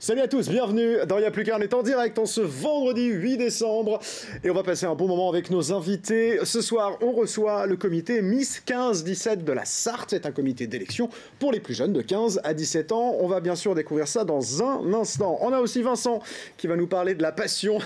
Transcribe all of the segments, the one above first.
Salut à tous, bienvenue dans Y'a plus qu'un. On est en direct en ce vendredi 8 décembre et on va passer un bon moment avec nos invités. Ce soir, on reçoit le comité Miss 15-17 de la Sarthe. C'est un comité d'élection pour les plus jeunes de 15 à 17 ans. On va bien sûr découvrir ça dans un instant. On a aussi Vincent qui va nous parler de la passion,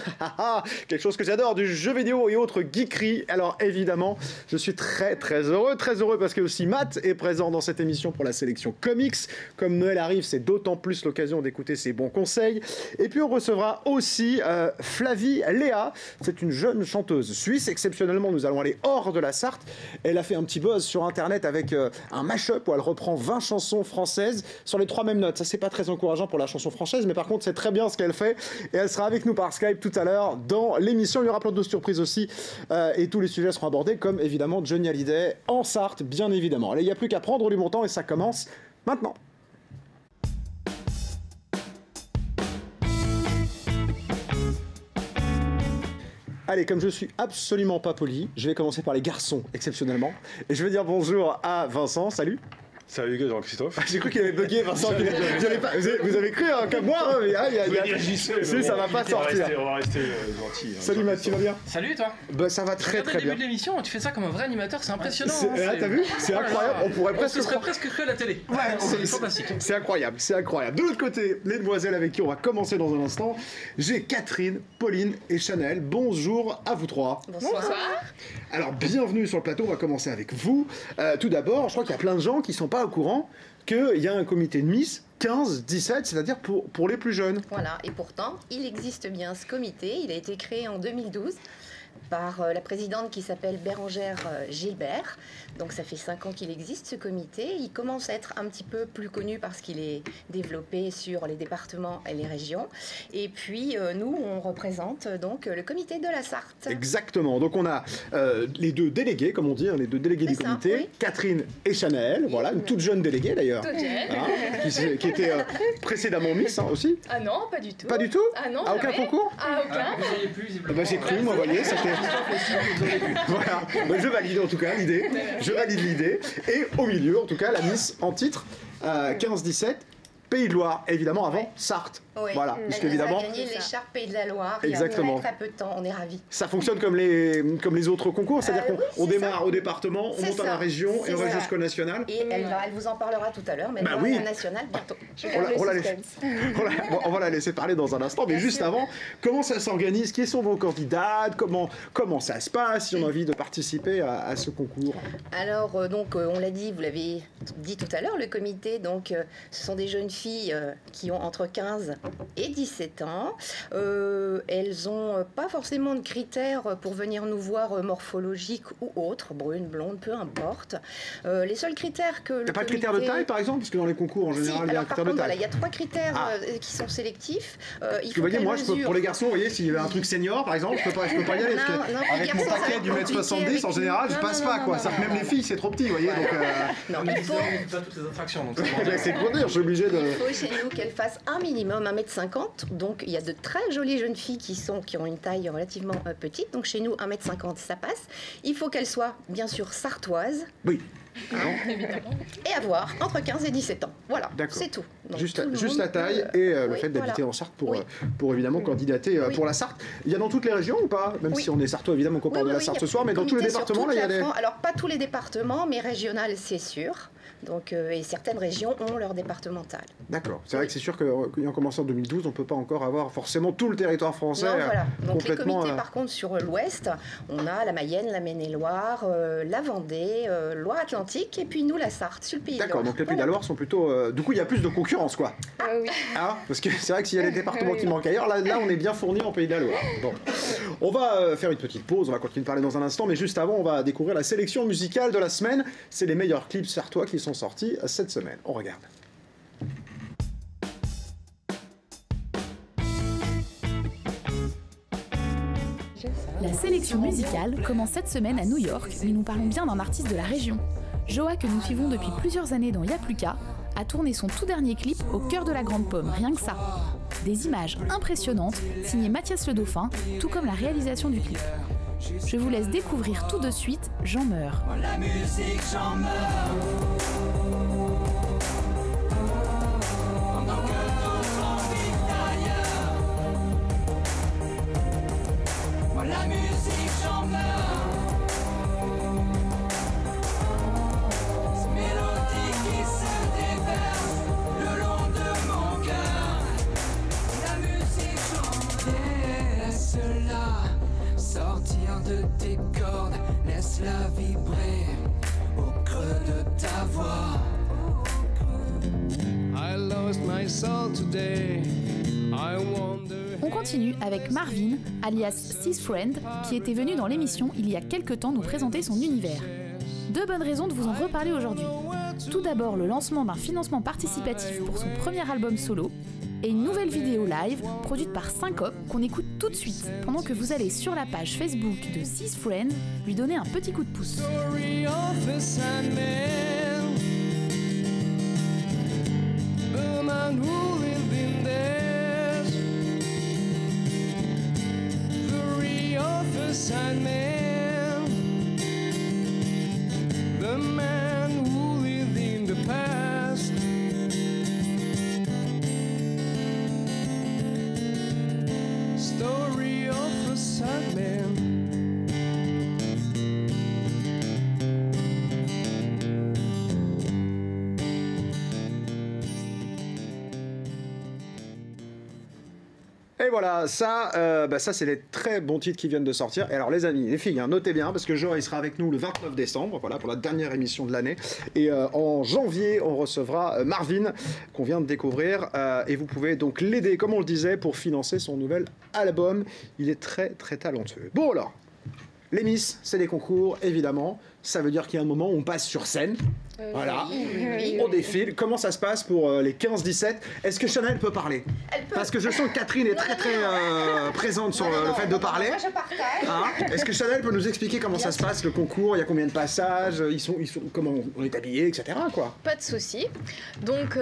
quelque chose que j'adore, du jeu vidéo et autres geekeries. Alors évidemment, je suis très heureux parce que aussi Matt est présent dans cette émission pour la sélection comics. Comme Noël arrive, c'est d'autant plus l'occasion d'écouter ses bons conseils. Et puis on recevra aussi Flavie Léa. C'est une jeune chanteuse suisse. Exceptionnellement, nous allons aller hors de la Sarthe. Elle a fait un petit buzz sur internet avec un mash-up où elle reprend 20 chansons françaises sur les 3 mêmes notes. Ça, c'est pas très encourageant pour la chanson française, mais par contre, c'est très bien ce qu'elle fait. Et elle sera avec nous par Skype tout à l'heure dans l'émission. Il y aura plein de surprises aussi. Et tous les sujets seront abordés, comme évidemment Johnny Hallyday en Sarthe, bien évidemment. Allez, il n'y a plus qu'à prendre du bon temps et ça commence maintenant. Allez, comme je suis absolument pas poli, je vais commencer par les garçons, exceptionnellement. Et je vais dire bonjour à Vincent, salut. Salut Jean-Christophe. J'ai cru qu'il avait bugué, Vincent. Vous avez cru qu'à moi, mais ça va pas sortir. On va rester gentil. Salut Matt, tu vas bien? Salut toi. Bah ça va très bien. Au début de l'émission, tu fais ça comme un vrai animateur, c'est impressionnant. T'as vu? C'est incroyable. On pourrait presque. Ce serait presque cru à la télé. Ouais, c'est fantastique. C'est incroyable, c'est incroyable. De l'autre côté, les demoiselles avec qui on va commencer dans un instant, j'ai Catherine, Pauline et Chanel. Bonjour à vous trois. Bonsoir. Alors bienvenue sur le plateau. On va commencer avec vous. Tout d'abord, je crois qu'il y a plein de gens qui sont pas au courant qu'il y a un comité de Miss 15-17, c'est-à-dire pour les plus jeunes. Voilà, et pourtant, il existe bien ce comité. Il a été créé en 2012 par la présidente qui s'appelle Bérangère Gilbert. Donc ça fait 5 ans qu'il existe ce comité. Il commence à être un petit peu plus connu parce qu'il est développé sur les départements et les régions. Et puis nous, on représente donc le comité de la Sarthe. Exactement. Donc on a les deux délégués, comme on dit, les deux délégués du comité, oui. Catherine et Chanel. Voilà, une toute jeune déléguée d'ailleurs. Toute jeune. Qui était précédemment Miss aussi. Ah non, pas du tout. Pas du tout? Ah non. À aucun concours? Ah aucun. Vous auriez pu, visiblement. Bah, j'ai cru, moi, vous voyez, c'était... Voilà, bah, je valide en tout cas l'idée. Je valide l'idée. Et au milieu, en tout cas, la Miss en titre 15-17. Pays de Loire, évidemment, avant Sarthe. Oui. Voilà, puisque évidemment. Elle a gagné l'écharpe Pays de la Loire. Exactement. Il y a très peu de temps, on est ravis. Ça fonctionne comme les autres concours, c'est-à-dire qu'on démarre au département, on monte à la région et on va jusqu'au national. Et elle vous en parlera tout à l'heure, mais elle va à la nationale bientôt. On va la laisser parler dans un instant, mais juste avant, comment ça s'organise? Qui sont vos candidates? Comment ça se passe si on a envie de participer à ce concours? Alors, donc, on l'a dit, vous l'avez dit tout à l'heure, le comité, donc, ce sont des jeunes filles qui ont entre 15 et 17 ans. Elles n'ont pas forcément de critères pour venir nous voir morphologiques ou autres, brunes, blondes, peu importe. Les seuls critères que... Il n'y a pas de critères de taille, par exemple? Parce que dans les concours, en général, il y a un critère de taille. Voilà, il y a 3 critères qui sont sélectifs. Parce que vous voyez, moi, pour les garçons, vous voyez, s'il y avait un truc senior, par exemple, je peux pas y aller, parce que avec mon paquet du mètre 70, en général, je passe pas, quoi. Même les filles, c'est trop petit, vous voyez, donc... Non, il faut... pas toutes les attractions, donc c'est pour dire, je suis obligé de... Il faut chez nous qu'elles fassent un minimum 1m50, donc il y a de très jolies jeunes filles qui ont une taille relativement petite, donc chez nous 1m50 ça passe. Il faut qu'elles soient bien sûr sartoises. Oui. Évidemment. Et avoir entre 15 et 17 ans. Voilà, c'est tout. Donc, juste la taille et le fait d'habiter en Sarthe pour évidemment candidater pour la Sarthe. Il y a dans toutes les régions ou pas? Même si on est sartois évidemment qu'on parle de la Sarthe ce soir, mais dans tous les départements là il y a des... Alors pas tous les départements, mais régional c'est sûr. Donc, et certaines régions ont leur départemental. D'accord. C'est vrai que c'est sûr qu'ayant commencé en 2012, on ne peut pas encore avoir forcément tout le territoire français. Non, voilà. Donc complètement, les comités, par contre, sur l'ouest, on a la Mayenne, la Maine-et-Loire, la Vendée, Loire-Atlantique, et puis nous, la Sarthe, sur le Pays de Loire. D'accord, donc les Pays de la Loire sont plutôt... Du coup, il y a plus de concurrence, quoi. Ah oui. Ah, parce que c'est vrai que s'il y a des départements qui manquent ailleurs, là, on est bien fournis en Pays de la Loire. Bon. On va faire une petite pause, on va continuer de parler dans un instant, mais juste avant, on va découvrir la sélection musicale de la semaine. C'est les meilleurs clips sartois qui sont sortis cette semaine. On regarde. La sélection musicale commence cette semaine à New York, mais nous parlons bien d'un artiste de la région. Joa, que nous suivons depuis plusieurs années dans Y'a plus qu'à, a tourné son tout dernier clip au cœur de la Grande Pomme, rien que ça. Des images impressionnantes, signées Mathias le Dauphin, tout comme la réalisation du clip. Je vous laisse découvrir tout de suite J'en meurs. La musique, j'en meurs. Pendant que d'autres en voix. I lost my soul today. I wonder. On continue avec Marvin, alias Sis Friend, qui était venu dans l'émission il y a quelques temps nous présenter son univers. Deux bonnes raisons de vous en reparler aujourd'hui. Tout d'abord, le lancement d'un financement participatif pour son premier album solo, et une nouvelle vidéo live produite par Syncope qu'on écoute tout de suite, pendant que vous allez sur la page Facebook de Sis Friend lui donner un petit coup de pouce. Story of a sad man. The man who lived in this. Story of a sad man. The man who lived in the past. Story of a sad man. Et voilà, ça c'est les très bons titres qui viennent de sortir. Et alors les amis, les filles, hein, notez bien, parce que Joa il sera avec nous le 29 décembre, voilà, pour la dernière émission de l'année. Et en janvier, on recevra Marvin, qu'on vient de découvrir. Et vous pouvez donc l'aider, comme on le disait, pour financer son nouvel album. Il est très très talentueux. Bon alors, les Miss, c'est les concours, évidemment. Ça veut dire qu'il y a un moment où on passe sur scène. Voilà, on défile. Comment ça se passe pour les 15-17? Est-ce que Chanel peut parler? Parce que je sens que Catherine est très présente sur le fait de parler. Moi, je partage. Hein, est-ce que Chanel peut nous expliquer comment ça se passe, le concours? Il y a combien de passages? Ils sont comment on est habillé, etc. quoi. Pas de souci. Donc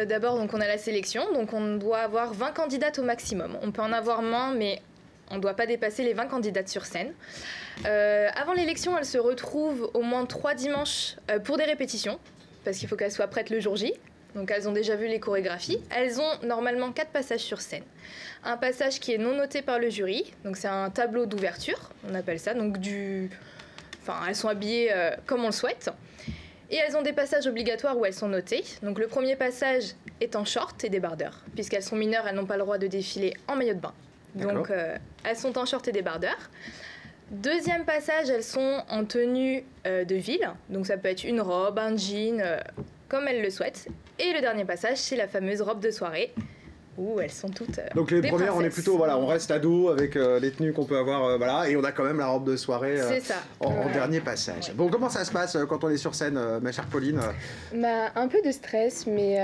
d'abord, donc on a la sélection. Donc on doit avoir 20 candidates au maximum. On peut en avoir moins, mais on ne doit pas dépasser les 20 candidates sur scène. Avant l'élection, elles se retrouvent au moins 3 dimanches pour des répétitions, parce qu'il faut qu'elles soient prêtes le jour J. Donc elles ont déjà vu les chorégraphies. Elles ont normalement 4 passages sur scène. Un passage qui est non noté par le jury, donc c'est un tableau d'ouverture, on appelle ça. Donc elles sont habillées comme on le souhaite. Et elles ont des passages obligatoires où elles sont notées. Donc le premier passage est en short et débardeur. Puisqu'elles sont mineures, elles n'ont pas le droit de défiler en maillot de bain. Donc elles sont en short et débardeur. Deuxième passage, elles sont en tenue de ville. Donc ça peut être une robe, un jean, comme elles le souhaitent. Et le dernier passage, c'est la fameuse robe de soirée, où elles sont toutes donc les des premières, princesses. on est plutôt, voilà, on reste ado avec les tenues qu'on peut avoir, voilà, et on a quand même la robe de soirée C'est ça. en dernier passage. Bon, comment ça se passe quand on est sur scène, ma chère Pauline? Un peu de stress, mais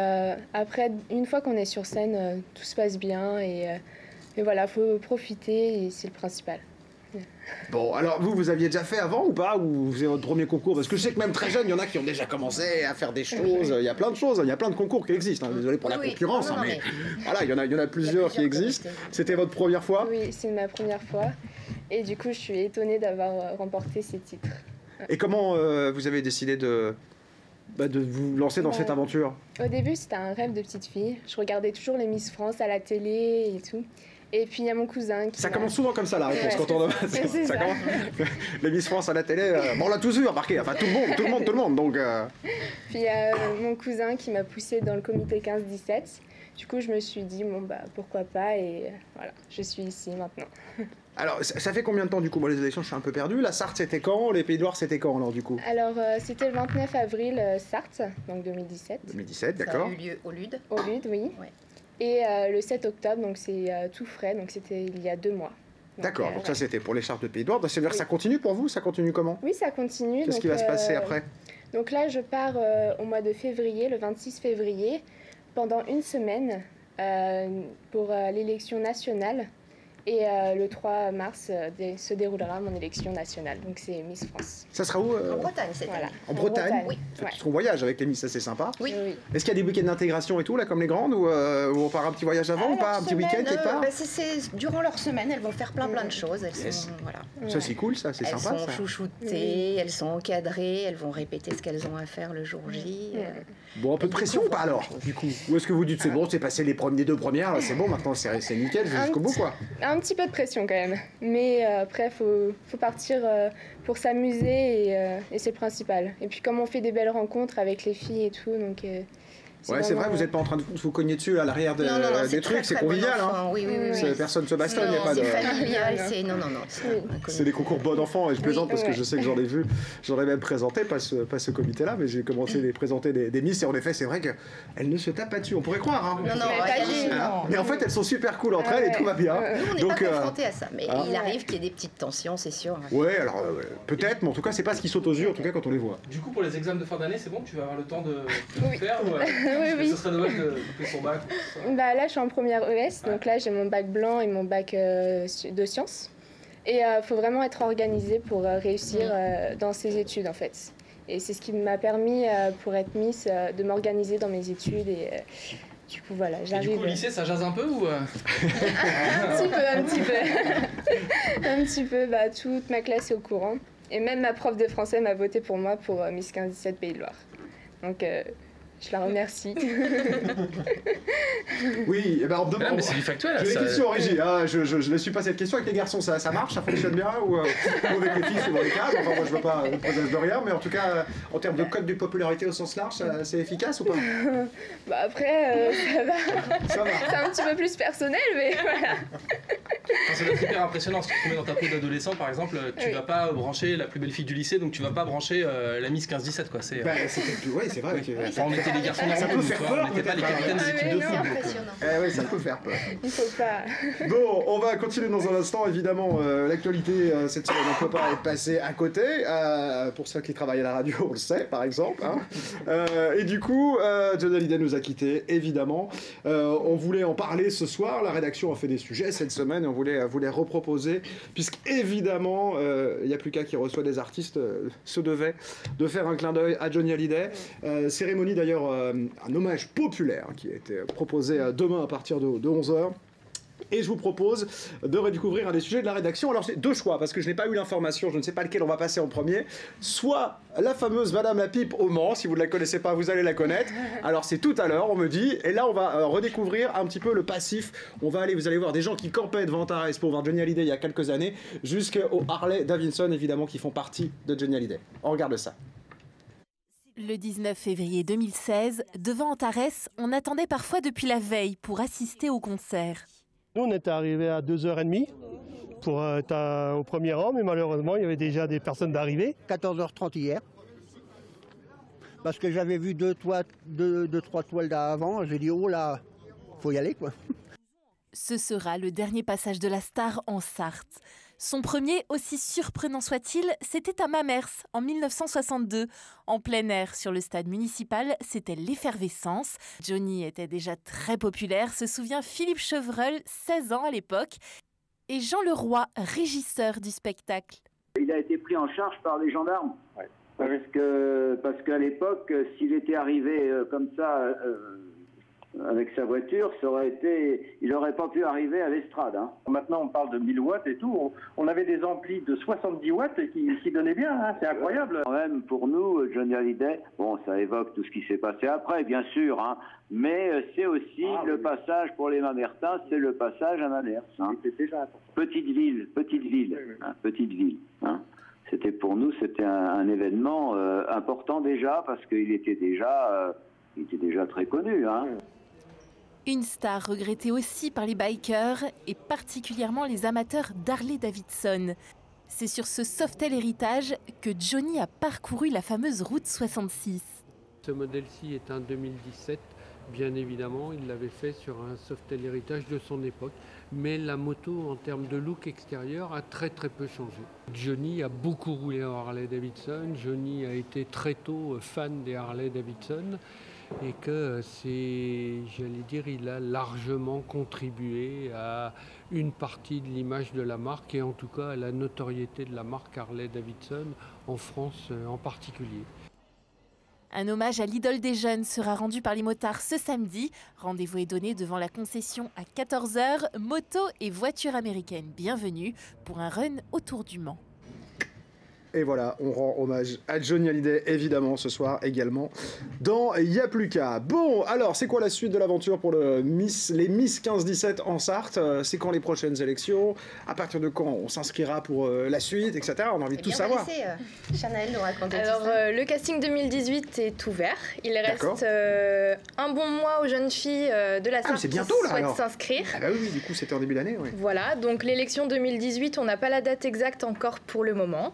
après, une fois qu'on est sur scène, tout se passe bien et voilà, faut profiter et c'est le principal. Bon, alors vous aviez déjà fait avant ou pas? Ou vous avez votre premier concours? Parce que je sais que même très jeune, il y en a qui ont déjà commencé à faire des choses. Il y a plein de choses, il y a plein de concours qui existent. Hein. Désolé pour la concurrence, non, mais voilà, il y en a plusieurs qui existent. C'était votre première fois? Oui, c'est ma première fois. Et du coup, je suis étonnée d'avoir remporté ces titres. Et comment vous avez décidé de vous lancer dans cette aventure? Au début, c'était un rêve de petite fille. Je regardais toujours les Miss France à la télé et tout. Et puis il y a mon cousin qui... Ça commence souvent comme ça la réponse, Ouais, quand on... c'est ça. Commence... Les Miss France à la télé, bon, on l'a tous vu, remarquez, enfin tout le monde, donc... Puis il y a mon cousin qui m'a poussée dans le comité 15-17. Du coup, je me suis dit, bon, pourquoi pas, et voilà, je suis ici maintenant. Alors, ça fait combien de temps du coup? Moi, les élections, je suis un peu perdu. La Sarthe, c'était quand? Les Pays de Loire, c'était quand alors du coup? Alors, c'était le 29 avril, Sarthe, donc 2017. 2017, d'accord. Ça a eu lieu au LUD. Au LUD, oui. Ouais. Et le 7 octobre, donc c'est tout frais, donc c'était il y a 2 mois. D'accord, donc ça ouais. c'était pour l'écharpe de Pays de Loire. Ça veut dire que Oui. ça continue pour vous? Ça continue comment? Oui, ça continue. Qu'est-ce qui va se passer après? Donc là, je pars au mois de février, le 26 février, pendant une semaine pour l'élection nationale. Et le 3 mars se déroulera mon élection nationale, donc c'est Miss France. Ça sera où En Bretagne, cette année. En Bretagne? Oui. Parce qu'on voyage avec les Miss, ça c'est sympa. Oui. Est-ce qu'il y a des week-ends d'intégration et tout, là, comme les grandes, ou on part un petit voyage avant ou pas? Un petit week-end quelque part? C'est durant leur semaine, elles vont faire plein de choses. Elles sont, voilà. Ça c'est cool, ça, c'est Elles sympa. sont Ça. chouchoutées, elles sont encadrées, elles vont répéter ce qu'elles ont à faire le jour J. Bon, un peu de pression ou pas alors, du coup? Ou est-ce que vous dites c'est bon, c'est passé les 2 premières, là, c'est bon, maintenant c'est nickel, c'est jusqu'au bout, quoi? Un petit peu de pression quand même, mais après faut partir pour s'amuser et c'est le principal. Et puis comme on fait des belles rencontres avec les filles et tout, donc Ouais, c'est vrai, vous n'êtes pas en train de vous cogner dessus à l'arrière Non, des trucs, c'est convivial. Hein. Oui. Personne ne se bastonne, il n'y a pas de. C'est familial, c'est. Non. C'est des concours bon enfant, et je plaisante parce que je sais que j'en ai vu, j'en ai même présenté, pas ce comité-là, mais j'ai commencé à les présenter des Miss, et en effet, c'est vrai qu'elles ne se tapent pas dessus, on pourrait croire. Hein. Non. Mais en fait, elles sont super cool entre elles et tout va bien. Nous, on n'est pas confrontés à ça, mais il arrive qu'il y ait des petites tensions, c'est sûr. Ouais, alors peut-être, mais en tout cas, c'est pas ce qui saute aux yeux, en tout cas, quand on les voit. Du coup, pour les examens de fin d'année, c'est bon, tu vas avoir le temps de tout faire ou, Oui. Ce serait dommage de louper son bac. Bah, là, je suis en première ES, donc là, j'ai mon bac blanc et mon bac de sciences. Et il faut vraiment être organisé pour réussir dans ses études, en fait. Et c'est ce qui m'a permis, pour être Miss, de m'organiser dans mes études. Et du coup, voilà, j'arrive. Du coup, au lycée, ça jase un peu ou Un petit peu. Un petit peu, bah, toute ma classe est au courant. Et même ma prof de français m'a voté pour moi pour Miss 15-17 Pays de Loire. Donc, je la remercie. Oui, et ben on me demande. Mais c'est du factuel. J'ai des questions en régie. Hein. Je ne suis pas cette question avec les garçons. Ça marche, ça fonctionne bien ou avec les filles, c'est dans les cadres. Enfin, moi, je ne veux pas le présage de rien, mais en tout cas, en termes de code de popularité au sens large, c'est efficace ou pas? Bah après, ça va. Ça va. C'est un petit peu plus personnel, mais voilà. Ça doit être hyper impressionnant. Si tu te mets dans ta peau d'adolescent, par exemple, tu vas pas brancher la plus belle fille du lycée, donc tu vas pas brancher la Miss 15-17, quoi. C'est. Oui, c'est vrai. On était les garçons normaux, ça peut faire peur. On n'était pas les capitaines des équipes de foot. Oui, ça peut faire peur. Il faut pas. Bon, on va continuer dans un instant. Évidemment, l'actualité cette semaine, on ne peut pas être passé à côté. Pour ceux qui travaillent à la radio, on le sait, par exemple. Hein. Et du coup, Johnny Hallyday nous a quittés, évidemment. On voulait en parler ce soir. La rédaction a fait des sujets cette semaine et on voulait vous les reproposer. Puisqu'évidemment, il n'y a plus qu'à qui reçoit des artistes se devait de faire un clin d'œil à Johnny Hallyday. Cérémonie d'ailleurs, un hommage populaire qui a été proposé demain à partir de 11h. Et je vous propose de redécouvrir un des sujets de la rédaction. Alors, c'est deux choix, parce que je n'ai pas eu l'information, je ne sais pas lequel on va passer en premier. Soit la fameuse Madame la Pipe au Mans, si vous ne la connaissez pas, vous allez la connaître. Alors, c'est tout à l'heure, on me dit. Et là, on va redécouvrir un petit peu le passif. Vous allez voir des gens qui campaient devant Antares pour voir Johnny Hallyday il y a quelques années, jusqu'au Harley Davidson, évidemment, qui font partie de Johnny Hallyday. On regarde ça. Le 19 février 2016, devant Antares, on attendait parfois depuis la veille pour assister au concert. Nous, on était arrivés à 2h30 pour être au premier rang, mais malheureusement, il y avait déjà des personnes d'arrivée. 14h30 hier, parce que j'avais vu deux, trois toiles d'avant, j'ai dit, oh là, faut y aller, quoi. Ce sera le dernier passage de la star en Sarthe. Son premier, aussi surprenant soit-il, c'était à Mamers, en 1962. En plein air, sur le stade municipal, c'était l'effervescence. Johnny était déjà très populaire, se souvient Philippe Chevreul, 16 ans à l'époque, et Jean Leroy, régisseur du spectacle. Il a été pris en charge par les gendarmes. Ouais. Parce qu'à l'époque, s'il était arrivé comme ça... avec sa voiture, il n'aurait pas pu arriver à l'estrade. Hein. Maintenant, on parle de 1000 watts et tout. On avait des amplis de 70 watts qui donnaient bien. Hein. C'est incroyable. Quand même, pour nous, Johnny Hallyday, bon, ça évoque tout ce qui s'est passé après, bien sûr. Hein, mais c'est aussi le passage pour les Mamertins, c'est le passage à Mamers. Hein. Déjà petite ville. Oui. Hein, petite ville. Hein. C'était pour nous, c'était un événement important déjà, parce qu'il était déjà très connu. Hein. Une star regrettée aussi par les bikers et particulièrement les amateurs d'Harley Davidson. C'est sur ce Softail héritage que Johnny a parcouru la fameuse route 66. Ce modèle-ci est un 2017, bien évidemment, il l'avait fait sur un Softail héritage de son époque. Mais la moto, en termes de look extérieur, a très peu changé. Johnny a beaucoup roulé en Harley Davidson, Johnny a été très tôt fan des Harley Davidson. Et que il a largement contribué à une partie de l'image de la marque et en tout cas à la notoriété de la marque Harley Davidson en France en particulier. Un hommage à l'idole des jeunes sera rendu par les motards ce samedi. Rendez-vous est donné devant la concession à 14h. Moto et voiture américaine, bienvenue pour un run autour du Mans. Et voilà, on rend hommage à Johnny Hallyday, évidemment, ce soir également, dans Y'a plus qu'à. Bon, alors, c'est quoi la suite de l'aventure pour les Miss 15-17 en Sarthe? C'est quand les prochaines élections? À partir de quand on s'inscrira pour la suite, etc. On a envie de tout savoir. On va laisser Chanel nous raconter Alors, tout ça. le casting 2018 est ouvert. Il reste un bon mois aux jeunes filles de la Sarthe qui souhaitent s'inscrire. Ah bah oui, du coup, c'était en début d'année, oui. Voilà, donc l'élection 2018, on n'a pas la date exacte encore pour le moment.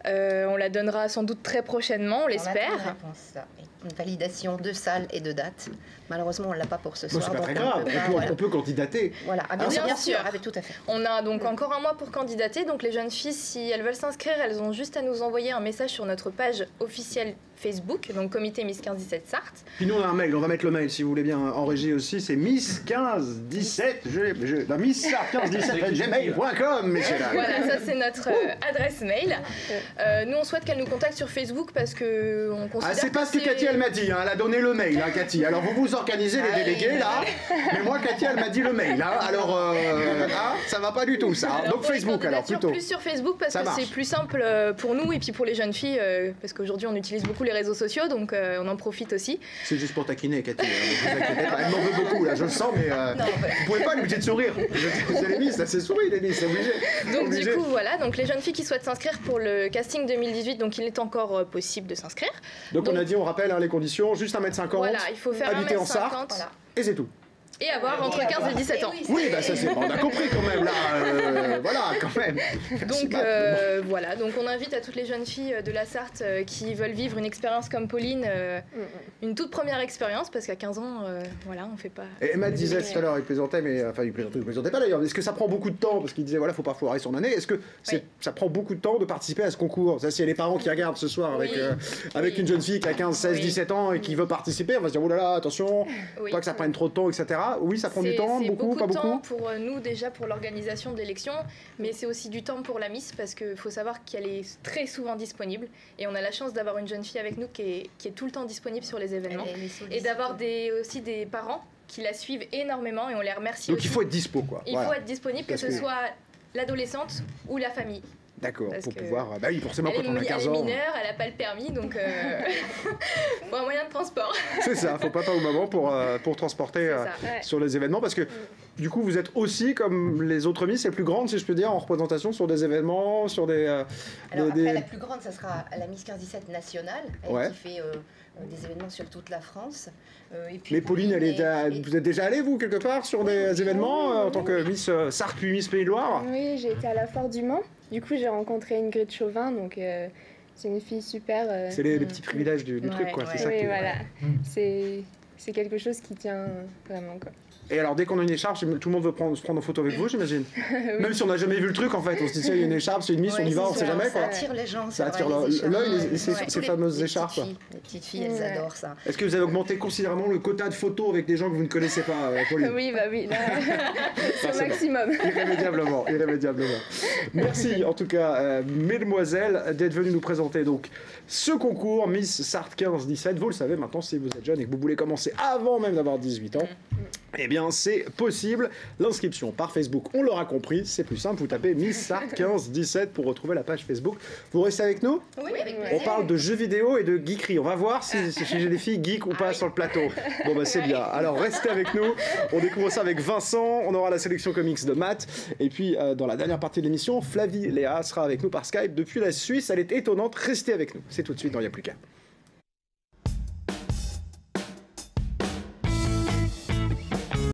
On la donnera sans doute très prochainement, on l'espère. Une validation de salle et de date. Malheureusement, on ne l'a pas pour ce soir. C'est pas très grave, on peut candidater. Voilà, bien sûr, tout à fait. On a donc encore un mois pour candidater. Donc les jeunes filles, si elles veulent s'inscrire, elles ont juste à nous envoyer un message sur notre page officielle Facebook, donc Comité Miss 15-17 Sarthe. Puis nous on a un mail, on va mettre le mail si vous voulez bien en régie aussi, c'est miss1517, la miss1517@gmail.com, messieurs. Voilà, ça c'est notre adresse mail. Nous on souhaite qu'elle nous contacte sur Facebook parce que on considère c'est pas ce que Cathy elle m'a dit, hein. Elle a donné le mail, hein, Cathy. Alors vous organisez les délégués là, mais moi Cathy elle m'a dit le mail, hein. Alors ça va pas du tout ça. Alors, donc Facebook alors plutôt. Plus sur Facebook parce que c'est plus simple pour nous et puis pour les jeunes filles parce qu'aujourd'hui on utilise beaucoup les réseaux sociaux, donc on en profite aussi. C'est juste pour taquiner, Cathy. Elle m'en veut beaucoup, là, je le sens, mais vous pouvez pas lui obligé de sourire. C'est les Miss, c'est sourire, les Miss, c'est obligé. Donc du coup, voilà, donc les jeunes filles qui souhaitent s'inscrire pour le casting 2018, donc il est encore possible de s'inscrire. Donc on a dit, on rappelle hein, les conditions, juste 1m50, voilà, il faut faire habiter 1m50, en Sarthe, voilà. Et c'est tout. Et avoir entre 15 et 17 ans. Oui, bah ça c'est on a compris quand même là, voilà quand même. Donc voilà, donc on invite à toutes les jeunes filles de la Sarthe qui veulent vivre une expérience comme Pauline, une toute première expérience parce qu'à 15 ans, voilà, on fait pas. Et Matt disait tout à l'heure, il plaisantait, mais enfin il plaisantait pas d'ailleurs. Est-ce que ça prend beaucoup de temps parce qu'il disait voilà, faut pas foirer son année. Est-ce que ça prend beaucoup de temps de participer à ce concours? Ça, s'il y a les parents qui regardent ce soir avec une jeune fille qui a 15, 16, 17 ans et qui veut participer, on va se dire oh là là, attention, pas que ça prenne trop de temps, etc. Oui, ça prend du temps, beaucoup, pas beaucoup. C'est beaucoup de temps pour nous déjà pour l'organisation de l'élection, mais c'est aussi du temps pour la Miss parce qu'il faut savoir qu'elle est très souvent disponible et on a la chance d'avoir une jeune fille avec nous qui est tout le temps disponible sur les événements et d'avoir aussi des parents qui la suivent énormément et on les remercie. Donc aussi. il faut être dispo quoi. Il faut être disponible que ce soit l'adolescente ou la famille. D'accord, pour pouvoir... Bah oui, forcément, quand on a 15 ans... Elle est mineure, elle n'a pas le permis, donc faut un moyen de transport. C'est ça, faut papa ou maman pour transporter sur les événements, parce que du coup, vous êtes aussi, comme les autres Miss, les plus grandes, si je peux dire, en représentation sur des événements, sur des... Alors après, la plus grande, ça sera la Miss 15-17 nationale, qui fait... des événements sur toute la France. Et puis mais Pauline, vous êtes déjà allée, vous, quelque part, sur des événements en tant que Miss Sarthe puis Miss Pays de Loire? Oui, j'ai été à la Foire du Mans. Du coup, j'ai rencontré Ingrid Chauvin, donc c'est une fille super. C'est les petits privilèges du truc, quoi. C'est ça qui... voilà. C'est quelque chose qui tient vraiment, quoi. Et alors, dès qu'on a une écharpe, tout le monde veut se prendre en photo avec vous, j'imagine. Même si on n'a jamais vu le truc, en fait. On se dit, il y a une écharpe, c'est une Miss, on y va, on sait jamais, quoi. Ça attire les gens. Ça attire l'œil, ces fameuses écharpes. Les petites filles, elles adorent ça. Est-ce que vous avez augmenté considérablement le quota de photos avec des gens que vous ne connaissez pas, Pauline? Oui, bah oui, là, c'est au maximum. Irrémédiablement. Merci, en tout cas, mesdemoiselles, d'être venues nous présenter donc ce concours Miss Sarthe 15-17. Vous le savez maintenant, si vous êtes jeune et que vous voulez commencer avant même d'avoir 18 ans, eh bien, c'est possible. L'inscription par Facebook, on l'aura compris, c'est plus simple. Vous tapez Miss Sarthe 15-17 pour retrouver la page Facebook. Vous restez avec nous? Oui, avec plaisir. On parle de jeux vidéo et de geekerie. On va voir si j'ai des filles geeks ou pas sur le plateau. Bon, bah, c'est bien. Alors, restez avec nous. On découvre ça avec Vincent. On aura la sélection comics de Matt. Et puis, dans la dernière partie de l'émission, Flavie Léa sera avec nous par Skype depuis la Suisse. Elle est étonnante. Restez avec nous. C'est tout de suite dans Y'a plus qu'à.